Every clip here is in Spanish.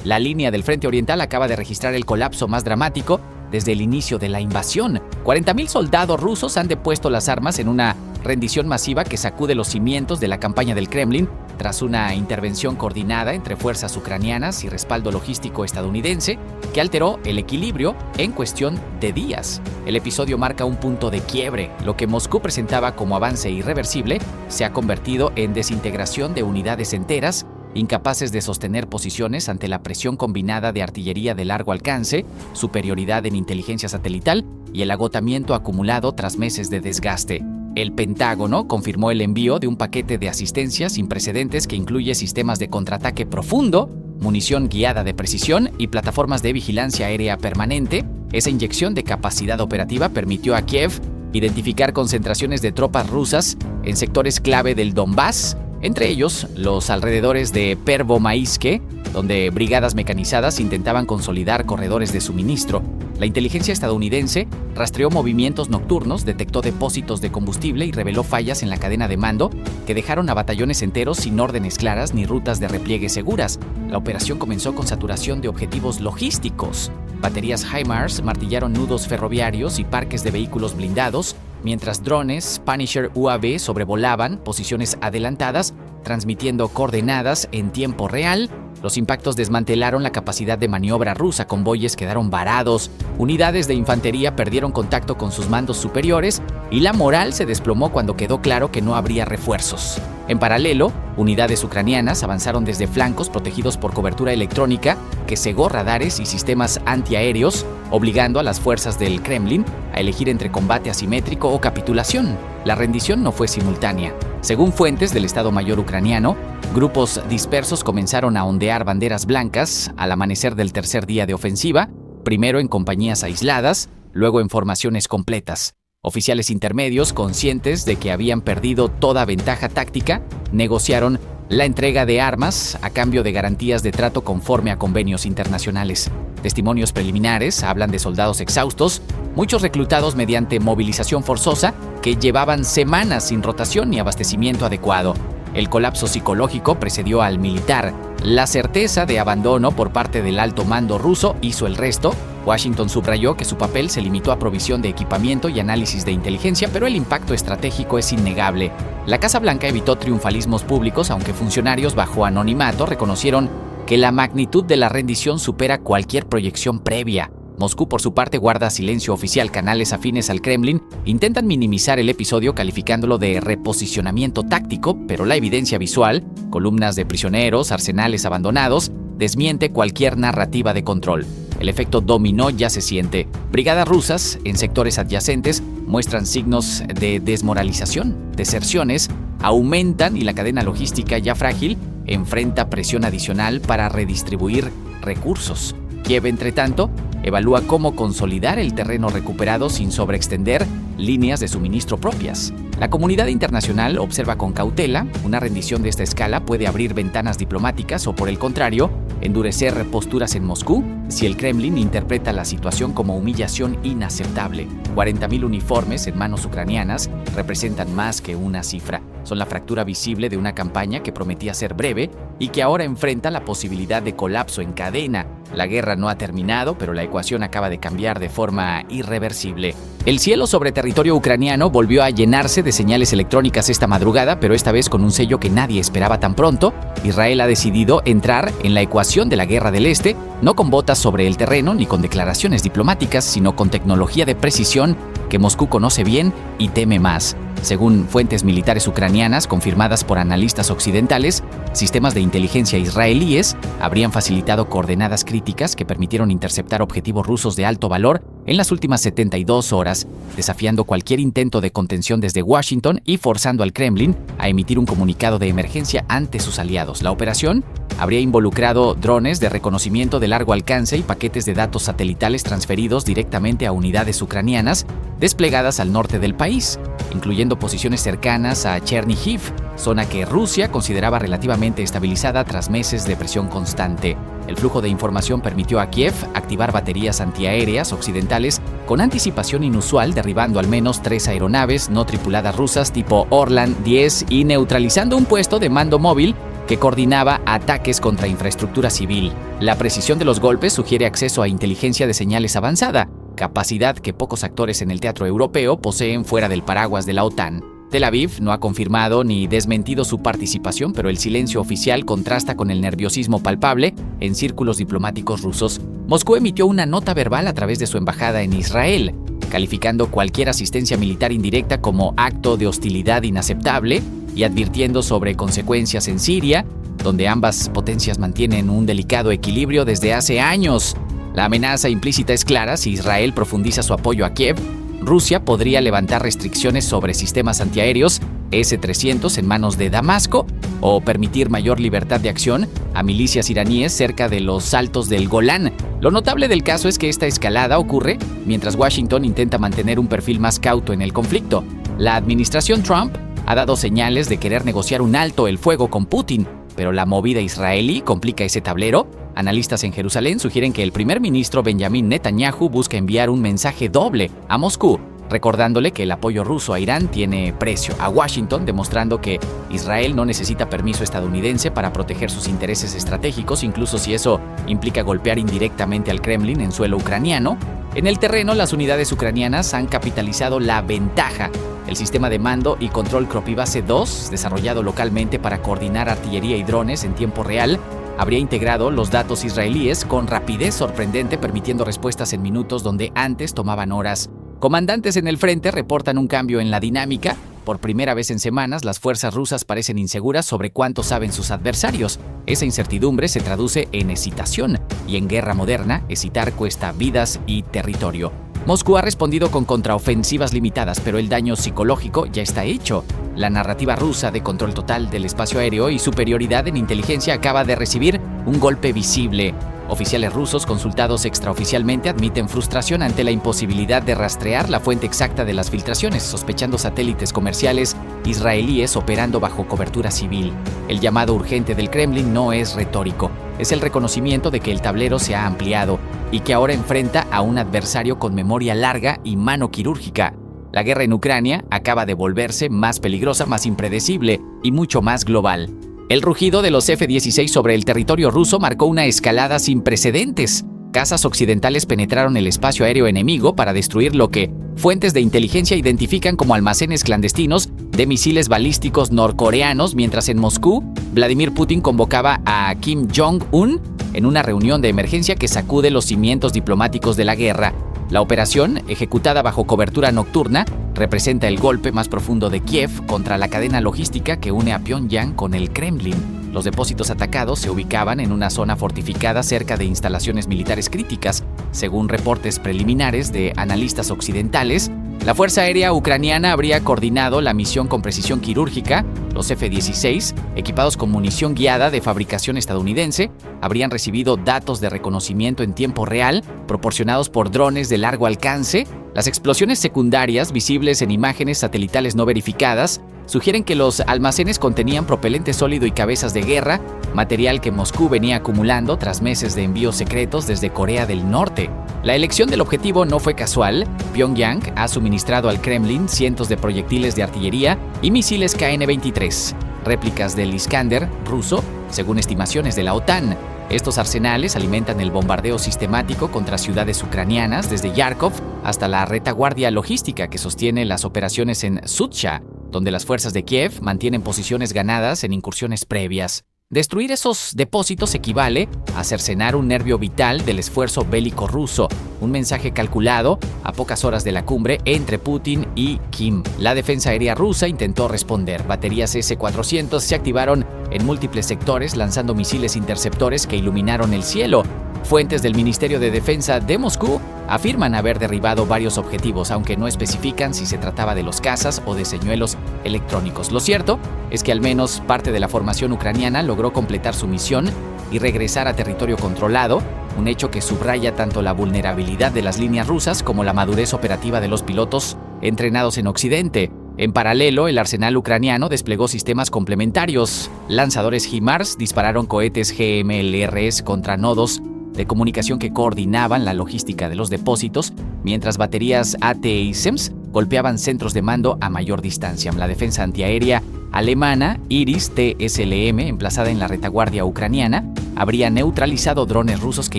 La línea del Frente Oriental acaba de registrar el colapso más dramático desde el inicio de la invasión. 40,000 soldados rusos han depuesto las armas en una rendición masiva que sacude los cimientos de la campaña del Kremlin tras una intervención coordinada entre fuerzas ucranianas y respaldo logístico estadounidense que alteró el equilibrio en cuestión de días. El episodio marca un punto de quiebre. Lo que Moscú presentaba como avance irreversible se ha convertido en desintegración de unidades enteras, incapaces de sostener posiciones ante la presión combinada de artillería de largo alcance, superioridad en inteligencia satelital y el agotamiento acumulado tras meses de desgaste. El Pentágono confirmó el envío de un paquete de asistencia sin precedentes que incluye sistemas de contraataque profundo, munición guiada de precisión y plataformas de vigilancia aérea permanente. Esa inyección de capacidad operativa permitió a Kiev identificar concentraciones de tropas rusas en sectores clave del Donbass, entre ellos los alrededores de Pervomaiske, donde brigadas mecanizadas intentaban consolidar corredores de suministro. La inteligencia estadounidense rastreó movimientos nocturnos, detectó depósitos de combustible y reveló fallas en la cadena de mando que dejaron a batallones enteros sin órdenes claras ni rutas de repliegue seguras. La operación comenzó con saturación de objetivos logísticos. Baterías HIMARS martillaron nudos ferroviarios y parques de vehículos blindados, mientras drones Punisher UAV sobrevolaban posiciones adelantadas, transmitiendo coordenadas en tiempo real. Los impactos desmantelaron la capacidad de maniobra rusa, convoyes quedaron varados, unidades de infantería perdieron contacto con sus mandos superiores y la moral se desplomó cuando quedó claro que no habría refuerzos. En paralelo, unidades ucranianas avanzaron desde flancos protegidos por cobertura electrónica que cegó radares y sistemas antiaéreos, obligando a las fuerzas del Kremlin a elegir entre combate asimétrico o capitulación. La rendición no fue simultánea. Según fuentes del Estado Mayor ucraniano, grupos dispersos comenzaron a ondear banderas blancas al amanecer del tercer día de ofensiva, primero en compañías aisladas, luego en formaciones completas. Oficiales intermedios, conscientes de que habían perdido toda ventaja táctica, negociaron la entrega de armas a cambio de garantías de trato conforme a convenios internacionales. Testimonios preliminares hablan de soldados exhaustos, muchos reclutados mediante movilización forzosa que llevaban semanas sin rotación ni abastecimiento adecuado. El colapso psicológico precedió al militar. La certeza de abandono por parte del alto mando ruso hizo el resto. Washington subrayó que su papel se limitó a provisión de equipamiento y análisis de inteligencia, pero el impacto estratégico es innegable. La Casa Blanca evitó triunfalismos públicos, aunque funcionarios bajo anonimato reconocieron que la magnitud de la rendición supera cualquier proyección previa. Moscú, por su parte, guarda silencio oficial. Canales afines al Kremlin intentan minimizar el episodio calificándolo de reposicionamiento táctico, pero la evidencia visual, columnas de prisioneros, arsenales abandonados, desmiente cualquier narrativa de control. El efecto dominó ya se siente. Brigadas rusas en sectores adyacentes muestran signos de desmoralización. Deserciones aumentan y la cadena logística ya frágil enfrenta presión adicional para redistribuir recursos. Kiev, entre tanto, evalúa cómo consolidar el terreno recuperado sin sobreextender líneas de suministro propias. La comunidad internacional observa con cautela. Una rendición de esta escala puede abrir ventanas diplomáticas o, por el contrario, endurecer posturas en Moscú si el Kremlin interpreta la situación como humillación inaceptable. 40,000 uniformes en manos ucranianas representan más que una cifra. Son la fractura visible de una campaña que prometía ser breve y que ahora enfrenta la posibilidad de colapso en cadena. La guerra no ha terminado, pero la ecuación acaba de cambiar de forma irreversible. El cielo sobre territorio ucraniano volvió a llenarse de señales electrónicas esta madrugada, pero esta vez con un sello que nadie esperaba tan pronto. Israel ha decidido entrar en la ecuación de la Guerra del Este, no con botas sobre el terreno ni con declaraciones diplomáticas, sino con tecnología de precisión que Moscú conoce bien y teme más. Según fuentes militares ucranianas confirmadas por analistas occidentales, sistemas de inteligencia israelíes habrían facilitado coordenadas críticas que permitieron interceptar objetivos rusos de alto valor en las últimas 72 horas, desafiando cualquier intento de contención desde Washington y forzando al Kremlin a emitir un comunicado de emergencia ante sus aliados. La operación habría involucrado drones de reconocimiento de largo alcance y paquetes de datos satelitales transferidos directamente a unidades ucranianas desplegadas al norte del país, incluyendo posiciones cercanas a Chernihiv, zona que Rusia consideraba relativamente estabilizada tras meses de presión constante. El flujo de información permitió a Kiev activar baterías antiaéreas occidentales con anticipación inusual, derribando al menos 3 aeronaves no tripuladas rusas tipo Orlan 10 y neutralizando un puesto de mando móvil que coordinaba ataques contra infraestructura civil. La precisión de los golpes sugiere acceso a inteligencia de señales avanzada, capacidad que pocos actores en el teatro europeo poseen fuera del paraguas de la OTAN. Tel Aviv no ha confirmado ni desmentido su participación, pero el silencio oficial contrasta con el nerviosismo palpable en círculos diplomáticos rusos. Moscú emitió una nota verbal a través de su embajada en Israel, calificando cualquier asistencia militar indirecta como acto de hostilidad inaceptable y advirtiendo sobre consecuencias en Siria, donde ambas potencias mantienen un delicado equilibrio desde hace años. La amenaza implícita es clara: si Israel profundiza su apoyo a Kiev, Rusia podría levantar restricciones sobre sistemas antiaéreos S-300 en manos de Damasco o permitir mayor libertad de acción a milicias iraníes cerca de los altos del Golán. Lo notable del caso es que esta escalada ocurre mientras Washington intenta mantener un perfil más cauto en el conflicto. La administración Trump ha dado señales de querer negociar un alto el fuego con Putin, pero la movida israelí complica ese tablero. Analistas en Jerusalén sugieren que el primer ministro Benjamin Netanyahu busca enviar un mensaje doble a Moscú, recordándole que el apoyo ruso a Irán tiene precio, a Washington demostrando que Israel no necesita permiso estadounidense para proteger sus intereses estratégicos, incluso si eso implica golpear indirectamente al Kremlin en suelo ucraniano. En el terreno, las unidades ucranianas han capitalizado la ventaja. El sistema de mando y control Kropivase 2, desarrollado localmente para coordinar artillería y drones en tiempo real, habría integrado los datos israelíes con rapidez sorprendente, permitiendo respuestas en minutos donde antes tomaban horas. Comandantes en el frente reportan un cambio en la dinámica. Por primera vez en semanas, las fuerzas rusas parecen inseguras sobre cuánto saben sus adversarios. Esa incertidumbre se traduce en hesitación, y en guerra moderna, hesitar cuesta vidas y territorio. Moscú ha respondido con contraofensivas limitadas, pero el daño psicológico ya está hecho. La narrativa rusa de control total del espacio aéreo y superioridad en inteligencia acaba de recibir un golpe visible. Oficiales rusos consultados extraoficialmente admiten frustración ante la imposibilidad de rastrear la fuente exacta de las filtraciones, sospechando satélites comerciales israelíes operando bajo cobertura civil. El llamado urgente del Kremlin no es retórico, es el reconocimiento de que el tablero se ha ampliado y que ahora enfrenta a un adversario con memoria larga y mano quirúrgica. La guerra en Ucrania acaba de volverse más peligrosa, más impredecible y mucho más global. El rugido de los F-16 sobre el territorio ruso marcó una escalada sin precedentes. Cazas occidentales penetraron el espacio aéreo enemigo para destruir lo que fuentes de inteligencia identifican como almacenes clandestinos de misiles balísticos norcoreanos, mientras en Moscú, Vladimir Putin convocaba a Kim Jong-un en una reunión de emergencia que sacude los cimientos diplomáticos de la guerra. La operación, ejecutada bajo cobertura nocturna, representa el golpe más profundo de Kiev contra la cadena logística que une a Pyongyang con el Kremlin. Los depósitos atacados se ubicaban en una zona fortificada cerca de instalaciones militares críticas. Según reportes preliminares de analistas occidentales, la Fuerza Aérea Ucraniana habría coordinado la misión con precisión quirúrgica. Los F-16, equipados con munición guiada de fabricación estadounidense, habrían recibido datos de reconocimiento en tiempo real, proporcionados por drones de largo alcance. Las explosiones secundarias, visibles en imágenes satelitales no verificadas, sugieren que los almacenes contenían propelente sólido y cabezas de guerra, material que Moscú venía acumulando tras meses de envíos secretos desde Corea del Norte. La elección del objetivo no fue casual. Pyongyang ha suministrado al Kremlin cientos de proyectiles de artillería y misiles KN-23, réplicas del Iskander ruso, según estimaciones de la OTAN. Estos arsenales alimentan el bombardeo sistemático contra ciudades ucranianas, desde Kharkov hasta la retaguardia logística que sostiene las operaciones en Sudzha, donde las fuerzas de Kiev mantienen posiciones ganadas en incursiones previas. Destruir esos depósitos equivale a cercenar un nervio vital del esfuerzo bélico ruso, un mensaje calculado a pocas horas de la cumbre entre Putin y Kim. La defensa aérea rusa intentó responder. Baterías S-400 se activaron en múltiples sectores, lanzando misiles interceptores que iluminaron el cielo. Fuentes del Ministerio de Defensa de Moscú afirman haber derribado varios objetivos, aunque no especifican si se trataba de los cazas o de señuelos electrónicos. Lo cierto es que al menos parte de la formación ucraniana logró completar su misión y regresar a territorio controlado, un hecho que subraya tanto la vulnerabilidad de las líneas rusas como la madurez operativa de los pilotos entrenados en Occidente. En paralelo, el arsenal ucraniano desplegó sistemas complementarios. Lanzadores HIMARS dispararon cohetes GMLRS contra nodos de comunicación que coordinaban la logística de los depósitos, mientras baterías AT-SEMS golpeaban centros de mando a mayor distancia. La defensa antiaérea alemana Iris TSLM, emplazada en la retaguardia ucraniana, habría neutralizado drones rusos que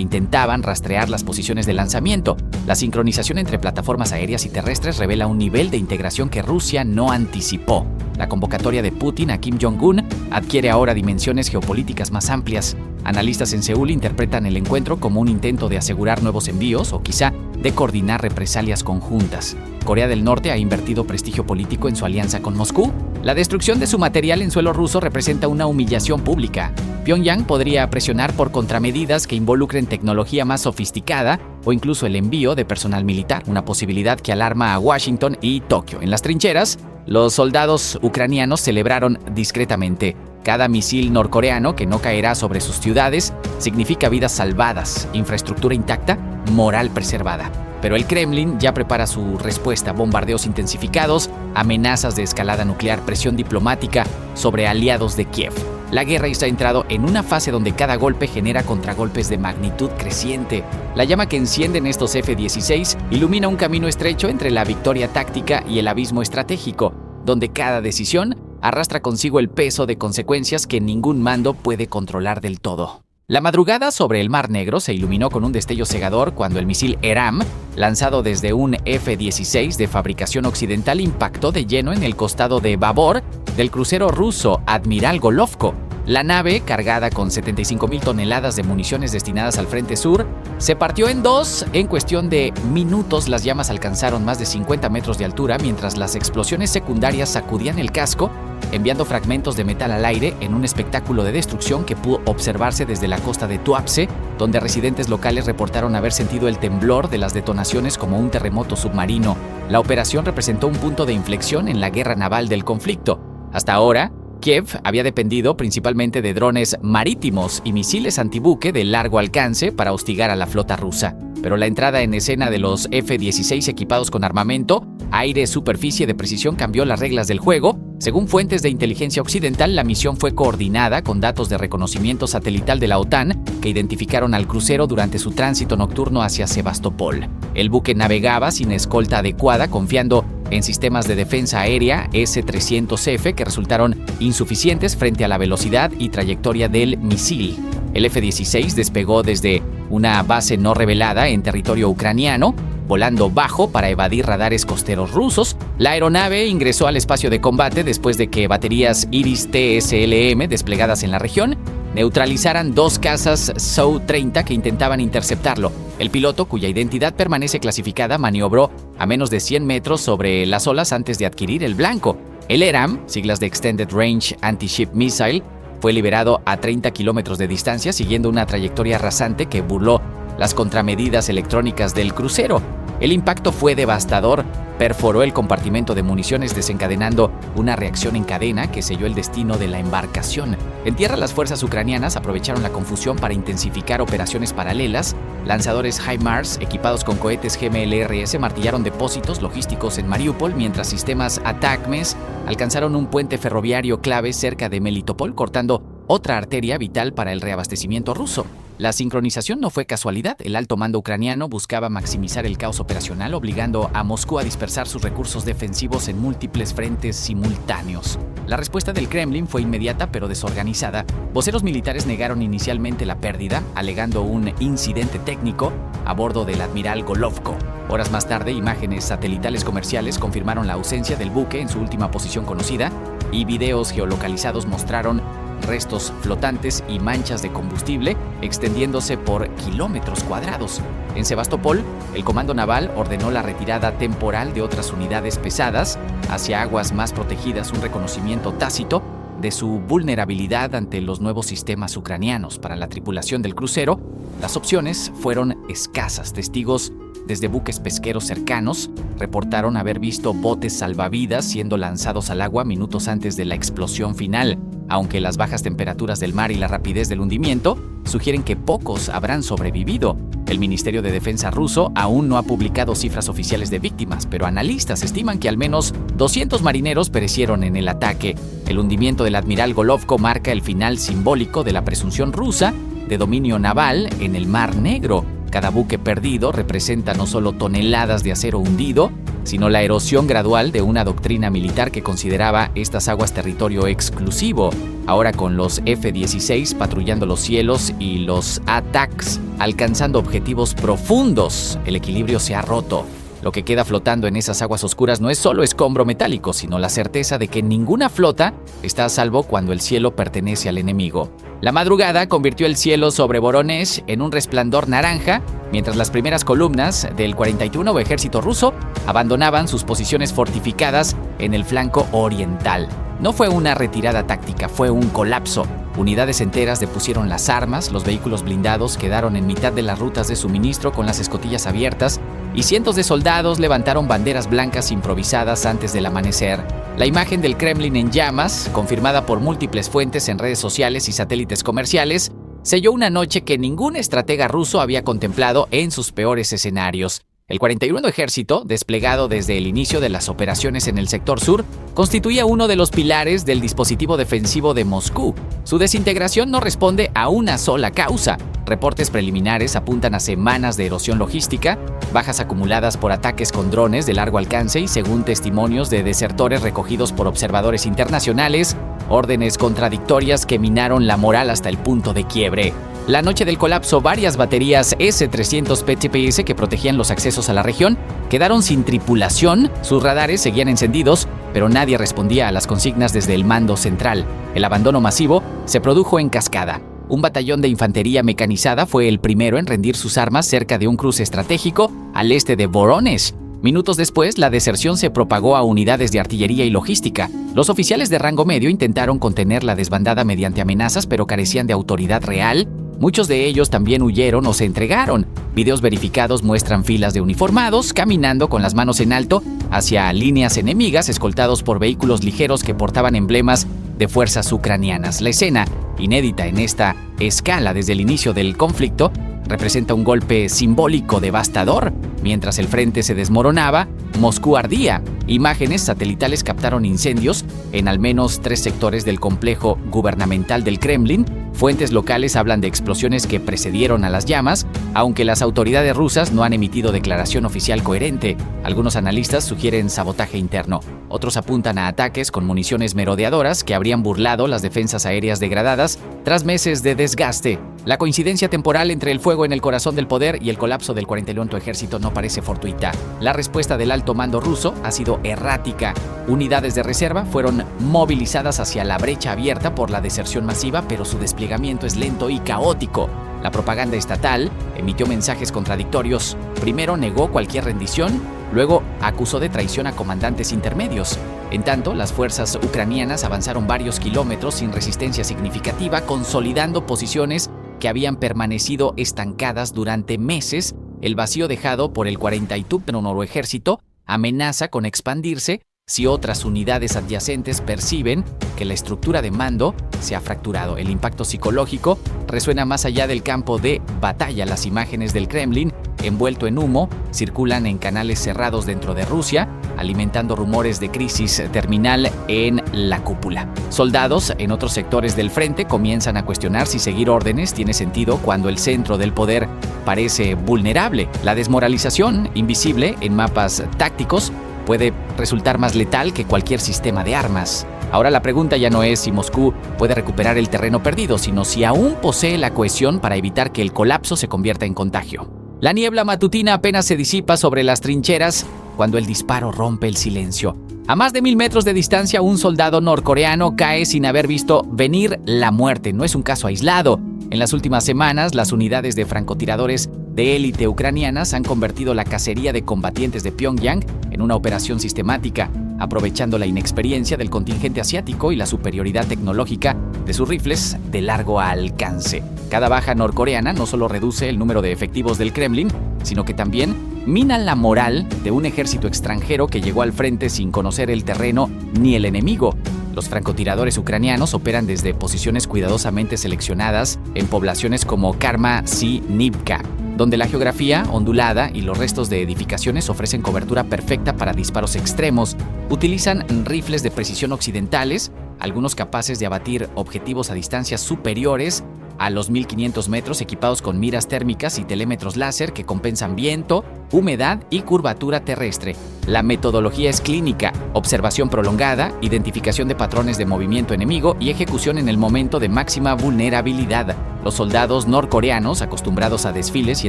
intentaban rastrear las posiciones de lanzamiento. La sincronización entre plataformas aéreas y terrestres revela un nivel de integración que Rusia no anticipó. La convocatoria de Putin a Kim Jong-un adquiere ahora dimensiones geopolíticas más amplias. Analistas en Seúl interpretan el encuentro como un intento de asegurar nuevos envíos o quizá de coordinar represalias conjuntas. Corea del Norte ha invertido prestigio político en su alianza con Moscú. La destrucción de su material en suelo ruso representa una humillación pública. Pyongyang podría presionar por contramedidas que involucren tecnología más sofisticada o incluso el envío de personal militar, una posibilidad que alarma a Washington y Tokio. En las trincheras, los soldados ucranianos celebraron discretamente. Cada misil norcoreano que no caerá sobre sus ciudades significa vidas salvadas, infraestructura intacta, moral preservada. Pero el Kremlin ya prepara su respuesta: bombardeos intensificados, amenazas de escalada nuclear, presión diplomática sobre aliados de Kiev. La guerra está entrado en una fase donde cada golpe genera contragolpes de magnitud creciente. La llama que encienden estos F-16 ilumina un camino estrecho entre la victoria táctica y el abismo estratégico, donde cada decisión arrastra consigo el peso de consecuencias que ningún mando puede controlar del todo. La madrugada sobre el Mar Negro se iluminó con un destello cegador cuando el misil ERAM, lanzado desde un F-16 de fabricación occidental, impactó de lleno en el costado de babor del crucero ruso Admiral Golovko. La nave, cargada con 75,000 toneladas de municiones destinadas al frente sur, se partió en dos. En cuestión de minutos, las llamas alcanzaron más de 50 metros de altura, mientras las explosiones secundarias sacudían el casco, enviando fragmentos de metal al aire en un espectáculo de destrucción que pudo observarse desde la costa de Tuapse, donde residentes locales reportaron haber sentido el temblor de las detonaciones como un terremoto submarino. La operación representó un punto de inflexión en la guerra naval del conflicto. Hasta ahora, Kiev había dependido principalmente de drones marítimos y misiles antibuque de largo alcance para hostigar a la flota rusa. Pero la entrada en escena de los F-16 equipados con armamento, aire-superficie de precisión cambió las reglas del juego. Según fuentes de inteligencia occidental, la misión fue coordinada con datos de reconocimiento satelital de la OTAN que identificaron al crucero durante su tránsito nocturno hacia Sebastopol. El buque navegaba sin escolta adecuada, confiando en sistemas de defensa aérea S-300F que resultaron insuficientes frente a la velocidad y trayectoria del misil. El F-16 despegó desde una base no revelada en territorio ucraniano, volando bajo para evadir radares costeros rusos. La aeronave ingresó al espacio de combate después de que baterías Iris TSLM desplegadas en la región neutralizaran dos cazas Su-30 que intentaban interceptarlo. El piloto, cuya identidad permanece clasificada, maniobró a menos de 100 metros sobre las olas antes de adquirir el blanco. El ERAM, siglas de Extended Range Anti-Ship Missile, fue liberado a 30 kilómetros de distancia siguiendo una trayectoria rasante que burló las contramedidas electrónicas del crucero. El impacto fue devastador, perforó el compartimento de municiones desencadenando una reacción en cadena que selló el destino de la embarcación. En tierra, las fuerzas ucranianas aprovecharon la confusión para intensificar operaciones paralelas. Lanzadores HIMARS equipados con cohetes GMLRS martillaron depósitos logísticos en Mariupol, mientras sistemas ATACMS alcanzaron un puente ferroviario clave cerca de Melitopol, cortando otra arteria vital para el reabastecimiento ruso. La sincronización no fue casualidad. El alto mando ucraniano buscaba maximizar el caos operacional, obligando a Moscú a dispersar sus recursos defensivos en múltiples frentes simultáneos. La respuesta del Kremlin fue inmediata pero desorganizada. Voceros militares negaron inicialmente la pérdida, alegando un incidente técnico a bordo del Admiral Golovko. Horas más tarde, imágenes satelitales comerciales confirmaron la ausencia del buque en su última posición conocida, y videos geolocalizados mostraron restos flotantes y manchas de combustible extendiéndose por kilómetros cuadrados. En Sebastopol, el Comando Naval ordenó la retirada temporal de otras unidades pesadas hacia aguas más protegidas, un reconocimiento tácito de su vulnerabilidad ante los nuevos sistemas ucranianos. Para la tripulación del crucero, las opciones fueron escasas. Testigos desde buques pesqueros cercanos reportaron haber visto botes salvavidas siendo lanzados al agua minutos antes de la explosión final, aunque las bajas temperaturas del mar y la rapidez del hundimiento sugieren que pocos habrán sobrevivido. El Ministerio de Defensa ruso aún no ha publicado cifras oficiales de víctimas, pero analistas estiman que al menos 200 marineros perecieron en el ataque. El hundimiento del Admiral Golovko marca el final simbólico de la presunción rusa de dominio naval en el Mar Negro. Cada buque perdido representa no solo toneladas de acero hundido, sino la erosión gradual de una doctrina militar que consideraba estas aguas territorio exclusivo. Ahora con los F-16 patrullando los cielos y los ATACMS alcanzando objetivos profundos, el equilibrio se ha roto. Lo que queda flotando en esas aguas oscuras no es solo escombro metálico, sino la certeza de que ninguna flota está a salvo cuando el cielo pertenece al enemigo. La madrugada convirtió el cielo sobre Voronezh en un resplandor naranja, mientras las primeras columnas del 41º Ejército ruso abandonaban sus posiciones fortificadas en el flanco oriental. No fue una retirada táctica, fue un colapso. Unidades enteras depusieron las armas, los vehículos blindados quedaron en mitad de las rutas de suministro con las escotillas abiertas y cientos de soldados levantaron banderas blancas improvisadas antes del amanecer. La imagen del Kremlin en llamas, confirmada por múltiples fuentes en redes sociales y satélites comerciales, selló una noche que ningún estratega ruso había contemplado en sus peores escenarios. El 41º Ejército, desplegado desde el inicio de las operaciones en el sector sur, constituía uno de los pilares del dispositivo defensivo de Moscú. Su desintegración no responde a una sola causa. Reportes preliminares apuntan a semanas de erosión logística, bajas acumuladas por ataques con drones de largo alcance y, según testimonios de desertores recogidos por observadores internacionales, órdenes contradictorias que minaron la moral hasta el punto de quiebre. La noche del colapso, varias baterías S-300 PTPS que protegían los accesos a la región quedaron sin tripulación, sus radares seguían encendidos, pero nadie respondía a las consignas desde el mando central. El abandono masivo se produjo en cascada. Un batallón de infantería mecanizada fue el primero en rendir sus armas cerca de un cruce estratégico al este de Voronezh. Minutos después, la deserción se propagó a unidades de artillería y logística. Los oficiales de rango medio intentaron contener la desbandada mediante amenazas, pero carecían de autoridad real. Muchos de ellos también huyeron o se entregaron. Videos verificados muestran filas de uniformados caminando con las manos en alto hacia líneas enemigas, escoltados por vehículos ligeros que portaban emblemas de fuerzas ucranianas. La escena, inédita en esta escala desde el inicio del conflicto, representa un golpe simbólico devastador. Mientras el frente se desmoronaba, Moscú ardía. Imágenes satelitales captaron incendios en al menos 3 sectores del complejo gubernamental del Kremlin. Fuentes locales hablan de explosiones que precedieron a las llamas, aunque las autoridades rusas no han emitido declaración oficial coherente. Algunos analistas sugieren sabotaje interno. Otros apuntan a ataques con municiones merodeadoras que habrían burlado las defensas aéreas degradadas tras meses de desgaste. La coincidencia temporal entre el fuego en el corazón del poder y el colapso del 41º Ejército no parece fortuita. La respuesta del alto mando ruso ha sido errática. Unidades de reserva fueron movilizadas hacia la brecha abierta por la deserción masiva, pero su desplegamiento es lento y caótico. La propaganda estatal emitió mensajes contradictorios. Primero negó cualquier rendición, luego acusó de traición a comandantes intermedios. En tanto, las fuerzas ucranianas avanzaron varios kilómetros sin resistencia significativa, consolidando posiciones que habían permanecido estancadas durante meses. El vacío dejado por el 41º Ejército amenaza con expandirse si otras unidades adyacentes perciben que la estructura de mando se ha fracturado. El impacto psicológico resuena más allá del campo de batalla. Las imágenes del Kremlin envuelto en humo circulan en canales cerrados dentro de Rusia, alimentando rumores de crisis terminal en la cúpula. Soldados en otros sectores del frente comienzan a cuestionar si seguir órdenes tiene sentido cuando el centro del poder parece vulnerable. La desmoralización, invisible en mapas tácticos, puede resultar más letal que cualquier sistema de armas. Ahora la pregunta ya no es si Moscú puede recuperar el terreno perdido, sino si aún posee la cohesión para evitar que el colapso se convierta en contagio. La niebla matutina apenas se disipa sobre las trincheras cuando el disparo rompe el silencio. A más de 1000 metros de distancia, un soldado norcoreano cae sin haber visto venir la muerte. No es un caso aislado. En las últimas semanas, las unidades de francotiradores de élite ucranianas han convertido la cacería de combatientes de Pyongyang en una operación sistemática, aprovechando la inexperiencia del contingente asiático y la superioridad tecnológica de sus rifles de largo alcance. Cada baja norcoreana no solo reduce el número de efectivos del Kremlin, sino que también mina la moral de un ejército extranjero que llegó al frente sin conocer el terreno ni el enemigo. Los francotiradores ucranianos operan desde posiciones cuidadosamente seleccionadas en poblaciones como Karma-Sivka, donde la geografía ondulada y los restos de edificaciones ofrecen cobertura perfecta para disparos extremos. Utilizan rifles de precisión occidentales, algunos capaces de abatir objetivos a distancias superiores a los 1500 metros equipados con miras térmicas y telémetros láser que compensan viento, humedad y curvatura terrestre. La metodología es clínica, observación prolongada, identificación de patrones de movimiento enemigo y ejecución en el momento de máxima vulnerabilidad. Los soldados norcoreanos, acostumbrados a desfiles y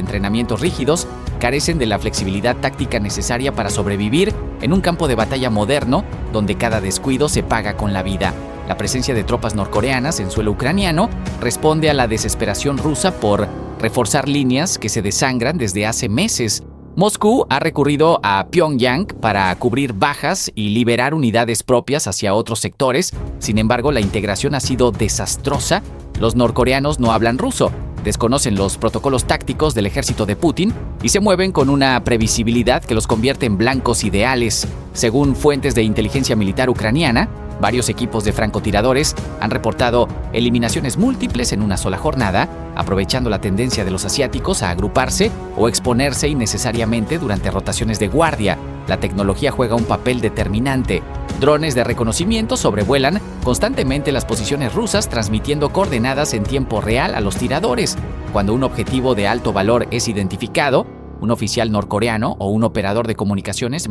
entrenamientos rígidos, carecen de la flexibilidad táctica necesaria para sobrevivir en un campo de batalla moderno donde cada descuido se paga con la vida. La presencia de tropas norcoreanas en suelo ucraniano responde a la desesperación rusa por reforzar líneas que se desangran desde hace meses. Moscú ha recurrido a Pyongyang para cubrir bajas y liberar unidades propias hacia otros sectores. Sin embargo, la integración ha sido desastrosa. Los norcoreanos no hablan ruso, desconocen los protocolos tácticos del ejército de Putin y se mueven con una previsibilidad que los convierte en blancos ideales. Según fuentes de inteligencia militar ucraniana, varios equipos de francotiradores han reportado eliminaciones múltiples en una sola jornada, aprovechando la tendencia de los asiáticos a agruparse o exponerse innecesariamente durante rotaciones de guardia. La tecnología juega un papel determinante. Drones de reconocimiento sobrevuelan constantemente las posiciones rusas, transmitiendo coordenadas en tiempo real a los tiradores. Cuando un objetivo de alto valor es identificado, un oficial norcoreano o un operador de comunicaciones,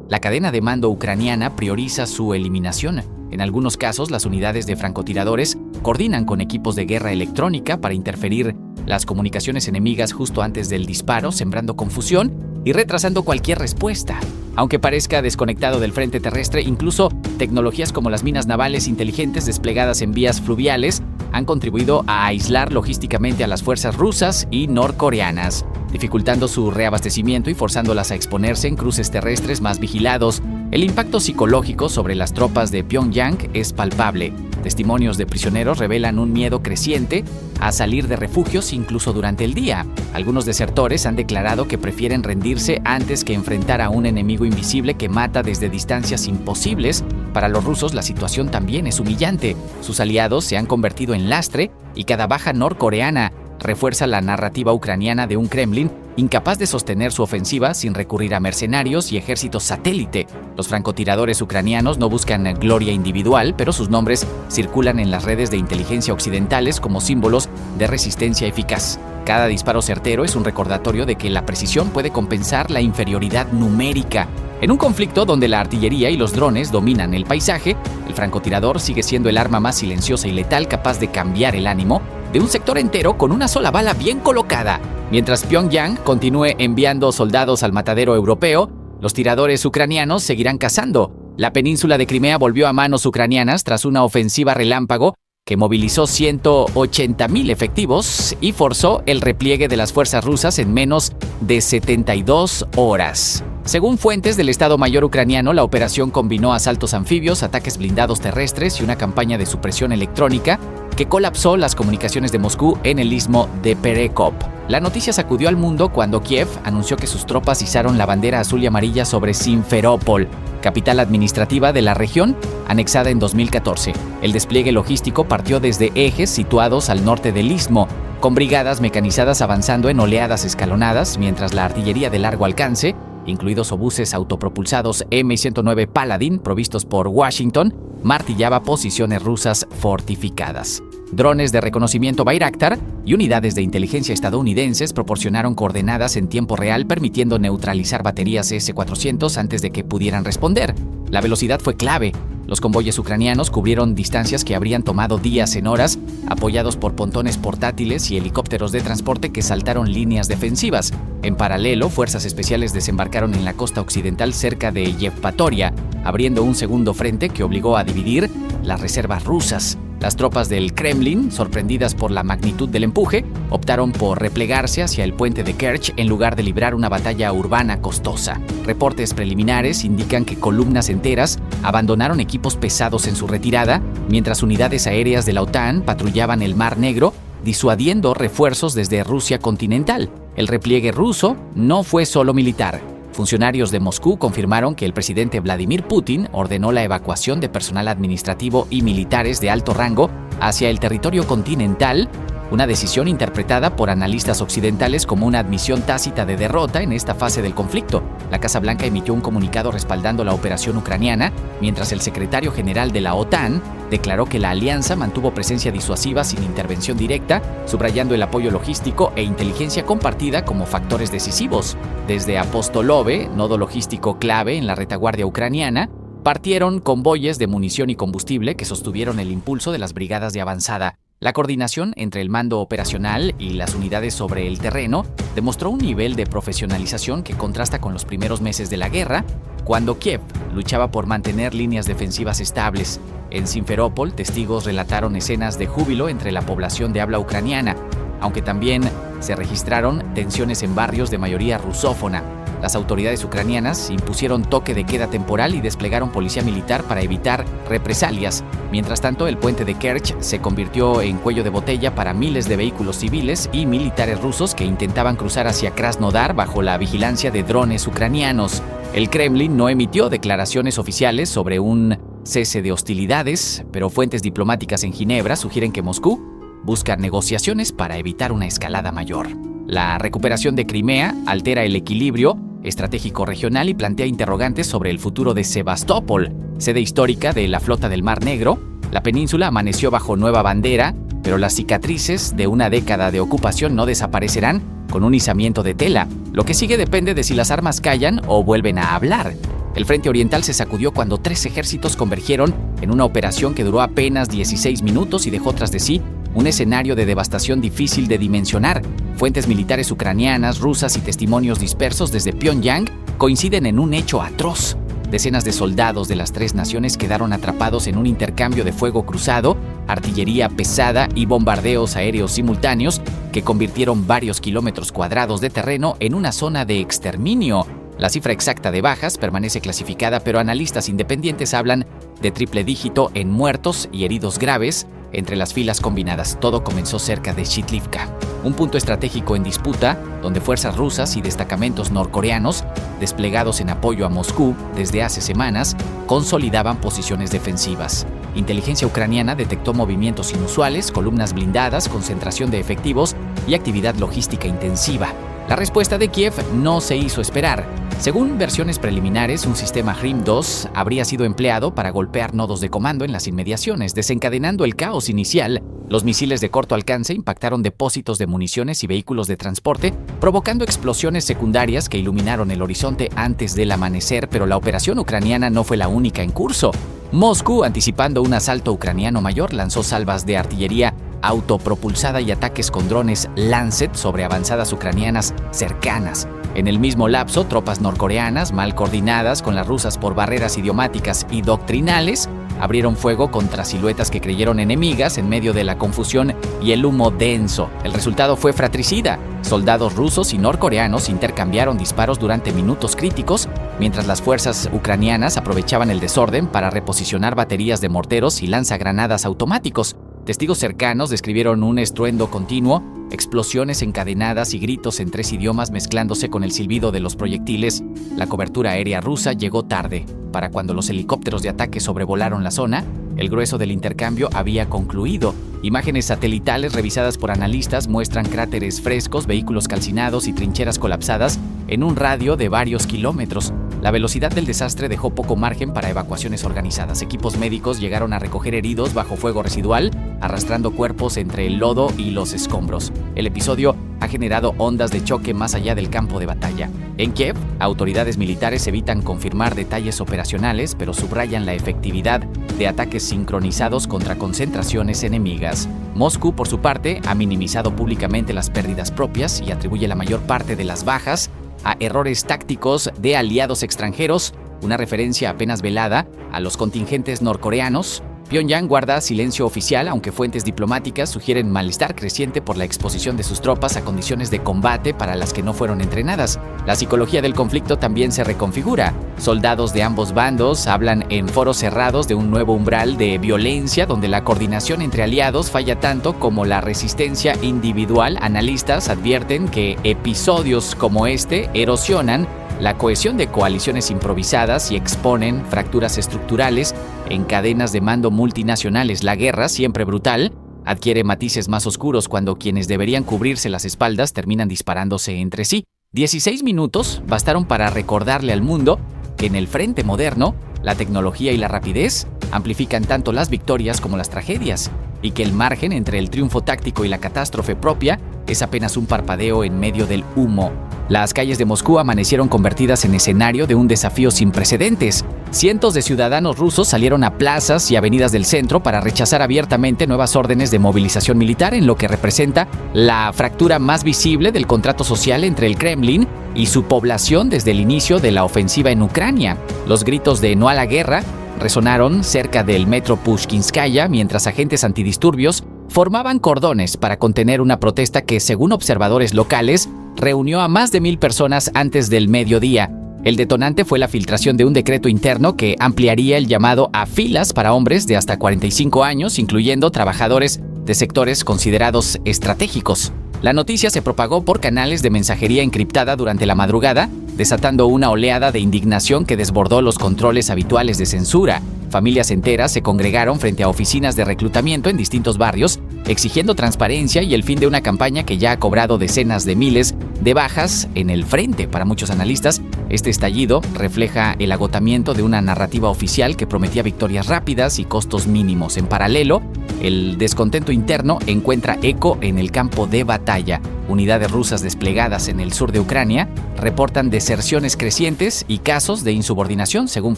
la cadena de mando ucraniana prioriza su eliminación. En algunos casos, las unidades de francotiradores coordinan con equipos de guerra electrónica para interferir las comunicaciones enemigas justo antes del disparo, sembrando confusión y retrasando cualquier respuesta. Aunque parezca desconectado del frente terrestre, incluso tecnologías como las minas navales inteligentes desplegadas en vías fluviales han contribuido a aislar logísticamente a las fuerzas rusas y norcoreanas, dificultando su reabastecimiento y forzándolas a exponerse en cruces terrestres más vigilados. El impacto psicológico sobre las tropas de Pyongyang es palpable. Testimonios de prisioneros revelan un miedo creciente a salir de refugios incluso durante el día. Algunos desertores han declarado que prefieren rendirse antes que enfrentar a un enemigo invisible que mata desde distancias imposibles. Para los rusos la situación también es humillante. Sus aliados se han convertido en lastre y cada baja norcoreana refuerza la narrativa ucraniana de un Kremlin incapaz de sostener su ofensiva sin recurrir a mercenarios y ejércitos satélite. Los francotiradores ucranianos no buscan gloria individual, pero sus nombres circulan en las redes de inteligencia occidentales como símbolos de resistencia eficaz. Cada disparo certero es un recordatorio de que la precisión puede compensar la inferioridad numérica. En un conflicto donde la artillería y los drones dominan el paisaje, el francotirador sigue siendo el arma más silenciosa y letal capaz de cambiar el ánimo de un sector entero con una sola bala bien colocada. Mientras Pyongyang continúe enviando soldados al matadero europeo, los tiradores ucranianos seguirán cazando. La península de Crimea volvió a manos ucranianas tras una ofensiva relámpago que movilizó 180,000 efectivos y forzó el repliegue de las fuerzas rusas en menos de 72 horas. Según fuentes del Estado Mayor ucraniano, la operación combinó asaltos anfibios, ataques blindados terrestres y una campaña de supresión electrónica que colapsó las comunicaciones de Moscú en el istmo de Perekop. La noticia sacudió al mundo cuando Kiev anunció que sus tropas izaron la bandera azul y amarilla sobre Simferópol, capital administrativa de la región, anexada en 2014. El despliegue logístico partió desde ejes situados al norte del istmo, con brigadas mecanizadas avanzando en oleadas escalonadas, mientras la artillería de largo alcance, incluidos obuses autopropulsados M-109 Paladin provistos por Washington, martillaba posiciones rusas fortificadas. Drones de reconocimiento Bayraktar y unidades de inteligencia estadounidenses proporcionaron coordenadas en tiempo real, permitiendo neutralizar baterías S-400 antes de que pudieran responder. La velocidad fue clave. Los convoyes ucranianos cubrieron distancias que habrían tomado días en horas, apoyados por pontones portátiles y helicópteros de transporte que saltaron líneas defensivas. En paralelo, fuerzas especiales desembarcaron en la costa occidental cerca de Yevpatoria, abriendo un segundo frente que obligó a dividir las reservas rusas. Las tropas del Kremlin, sorprendidas por la magnitud del empuje, optaron por replegarse hacia el puente de Kerch en lugar de librar una batalla urbana costosa. Reportes preliminares indican que columnas enteras abandonaron equipos pesados en su retirada, mientras unidades aéreas de la OTAN patrullaban el Mar Negro, disuadiendo refuerzos desde Rusia continental. El repliegue ruso no fue solo militar. Funcionarios de Moscú confirmaron que el presidente Vladimir Putin ordenó la evacuación de personal administrativo y militares de alto rango hacia el territorio continental, una decisión interpretada por analistas occidentales como una admisión tácita de derrota en esta fase del conflicto. La Casa Blanca emitió un comunicado respaldando la operación ucraniana, mientras el secretario general de la OTAN declaró que la alianza mantuvo presencia disuasiva sin intervención directa, subrayando el apoyo logístico e inteligencia compartida como factores decisivos. Desde Apostolove, nodo logístico clave en la retaguardia ucraniana, partieron convoyes de munición y combustible que sostuvieron el impulso de las brigadas de avanzada. La coordinación entre el mando operacional y las unidades sobre el terreno demostró un nivel de profesionalización que contrasta con los primeros meses de la guerra, cuando Kiev luchaba por mantener líneas defensivas estables. En Simferópol, testigos relataron escenas de júbilo entre la población de habla ucraniana, aunque también se registraron tensiones en barrios de mayoría rusófona. Las autoridades ucranianas impusieron toque de queda temporal y desplegaron policía militar para evitar represalias. Mientras tanto, el puente de Kerch se convirtió en cuello de botella para miles de vehículos civiles y militares rusos que intentaban cruzar hacia Krasnodar bajo la vigilancia de drones ucranianos. El Kremlin no emitió declaraciones oficiales sobre un cese de hostilidades, pero fuentes diplomáticas en Ginebra sugieren que Moscú busca negociaciones para evitar una escalada mayor. La recuperación de Crimea altera el equilibrio estratégico regional y plantea interrogantes sobre el futuro de Sebastopol, sede histórica de la Flota del Mar Negro. La península amaneció bajo nueva bandera, pero las cicatrices de una década de ocupación no desaparecerán con un izamiento de tela. Lo que sigue depende de si las armas callan o vuelven a hablar. El frente oriental se sacudió cuando 3 ejércitos convergieron en una operación que duró apenas 16 minutos y dejó tras de sí un escenario de devastación difícil de dimensionar. Fuentes militares ucranianas, rusas y testimonios dispersos desde Pyongyang coinciden en un hecho atroz. Decenas de soldados de las 3 naciones quedaron atrapados en un intercambio de fuego cruzado, artillería pesada y bombardeos aéreos simultáneos que convirtieron varios kilómetros cuadrados de terreno en una zona de exterminio. La cifra exacta de bajas permanece clasificada, pero analistas independientes hablan de triple dígito en muertos y heridos graves entre las filas combinadas. Todo comenzó cerca de Shitlivka, un punto estratégico en disputa donde fuerzas rusas y destacamentos norcoreanos, desplegados en apoyo a Moscú desde hace semanas, consolidaban posiciones defensivas. Inteligencia ucraniana detectó movimientos inusuales, columnas blindadas, concentración de efectivos y actividad logística intensiva. La respuesta de Kiev no se hizo esperar. Según versiones preliminares, un sistema HRIM-2 habría sido empleado para golpear nodos de comando en las inmediaciones, desencadenando el caos inicial. Los misiles de corto alcance impactaron depósitos de municiones y vehículos de transporte, provocando explosiones secundarias que iluminaron el horizonte antes del amanecer, pero la operación ucraniana no fue la única en curso. Moscú, anticipando un asalto ucraniano mayor, lanzó salvas de artillería autopropulsada y ataques con drones Lancet sobre avanzadas ucranianas cercanas. En el mismo lapso, tropas norcoreanas, mal coordinadas con las rusas por barreras idiomáticas y doctrinales, abrieron fuego contra siluetas que creyeron enemigas en medio de la confusión y el humo denso. El resultado fue fratricida. Soldados rusos y norcoreanos intercambiaron disparos durante minutos críticos, mientras las fuerzas ucranianas aprovechaban el desorden para reposicionar baterías de morteros y lanzagranadas automáticos. Testigos cercanos describieron un estruendo continuo, explosiones encadenadas y gritos en 3 idiomas mezclándose con el silbido de los proyectiles. La cobertura aérea rusa llegó tarde. Para cuando los helicópteros de ataque sobrevolaron la zona, el grueso del intercambio había concluido. Imágenes satelitales revisadas por analistas muestran cráteres frescos, vehículos calcinados y trincheras colapsadas en un radio de varios kilómetros. La velocidad del desastre dejó poco margen para evacuaciones organizadas. Equipos médicos llegaron a recoger heridos bajo fuego residual, arrastrando cuerpos entre el lodo y los escombros. El episodio ha generado ondas de choque más allá del campo de batalla. En Kiev, autoridades militares evitan confirmar detalles operacionales, pero subrayan la efectividad de ataques sincronizados contra concentraciones enemigas. Moscú, por su parte, ha minimizado públicamente las pérdidas propias y atribuye la mayor parte de las bajas a errores tácticos de aliados extranjeros, una referencia apenas velada a los contingentes norcoreanos. Pyongyang guarda silencio oficial, aunque fuentes diplomáticas sugieren malestar creciente por la exposición de sus tropas a condiciones de combate para las que no fueron entrenadas. La psicología del conflicto también se reconfigura. Soldados de ambos bandos hablan en foros cerrados de un nuevo umbral de violencia donde la coordinación entre aliados falla tanto como la resistencia individual. Analistas advierten que episodios como este erosionan la cohesión de coaliciones improvisadas y exponen fracturas estructurales en cadenas de mando multinacionales. La guerra, siempre brutal, adquiere matices más oscuros cuando quienes deberían cubrirse las espaldas terminan disparándose entre sí. 16 minutos bastaron para recordarle al mundo que en el frente moderno, la tecnología y la rapidez amplifican tanto las victorias como las tragedias, y que el margen entre el triunfo táctico y la catástrofe propia es apenas un parpadeo en medio del humo. Las calles de Moscú amanecieron convertidas en escenario de un desafío sin precedentes. Cientos de ciudadanos rusos salieron a plazas y avenidas del centro para rechazar abiertamente nuevas órdenes de movilización militar, en lo que representa la fractura más visible del contrato social entre el Kremlin y su población desde el inicio de la ofensiva en Ucrania. Los gritos de "no a la guerra" resonaron cerca del metro Pushkinskaya, mientras agentes antidisturbios formaban cordones para contener una protesta que, según observadores locales, reunió a más de 1,000 personas antes del mediodía. El detonante fue la filtración de un decreto interno que ampliaría el llamado a filas para hombres de hasta 45 años, incluyendo trabajadores de sectores considerados estratégicos. La noticia se propagó por canales de mensajería encriptada durante la madrugada, desatando una oleada de indignación que desbordó los controles habituales de censura. Familias enteras se congregaron frente a oficinas de reclutamiento en distintos barrios, exigiendo transparencia y el fin de una campaña que ya ha cobrado decenas de miles de bajas en el frente. Para muchos analistas, este estallido refleja el agotamiento de una narrativa oficial que prometía victorias rápidas y costos mínimos. En paralelo, el descontento interno encuentra eco en el campo de batalla. Unidades rusas desplegadas en el sur de Ucrania reportan deserciones crecientes y casos de insubordinación, según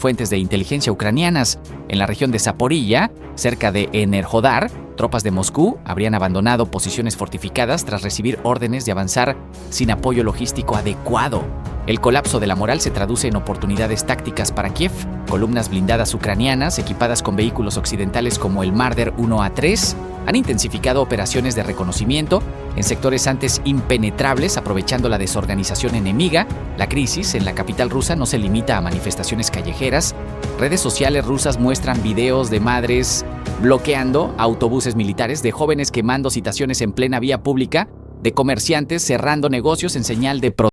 fuentes de inteligencia ucranianas. En la región de Zaporilla, cerca de Enerhodar, tropas de Moscú habrían abandonado posiciones fortificadas tras recibir órdenes de avanzar sin apoyo logístico adecuado. El colapso de la moral se traduce en oportunidades tácticas para Kiev. Columnas blindadas ucranianas, equipadas con vehículos occidentales como el Marder 1A3, han intensificado operaciones de reconocimiento en sectores antes impenetrables, aprovechando la desorganización enemiga. La crisis en la capital rusa no se limita a manifestaciones callejeras. Redes sociales rusas muestran videos de madres bloqueando autobuses militares, de jóvenes quemando citaciones en plena vía pública, de comerciantes cerrando negocios en señal de protesta.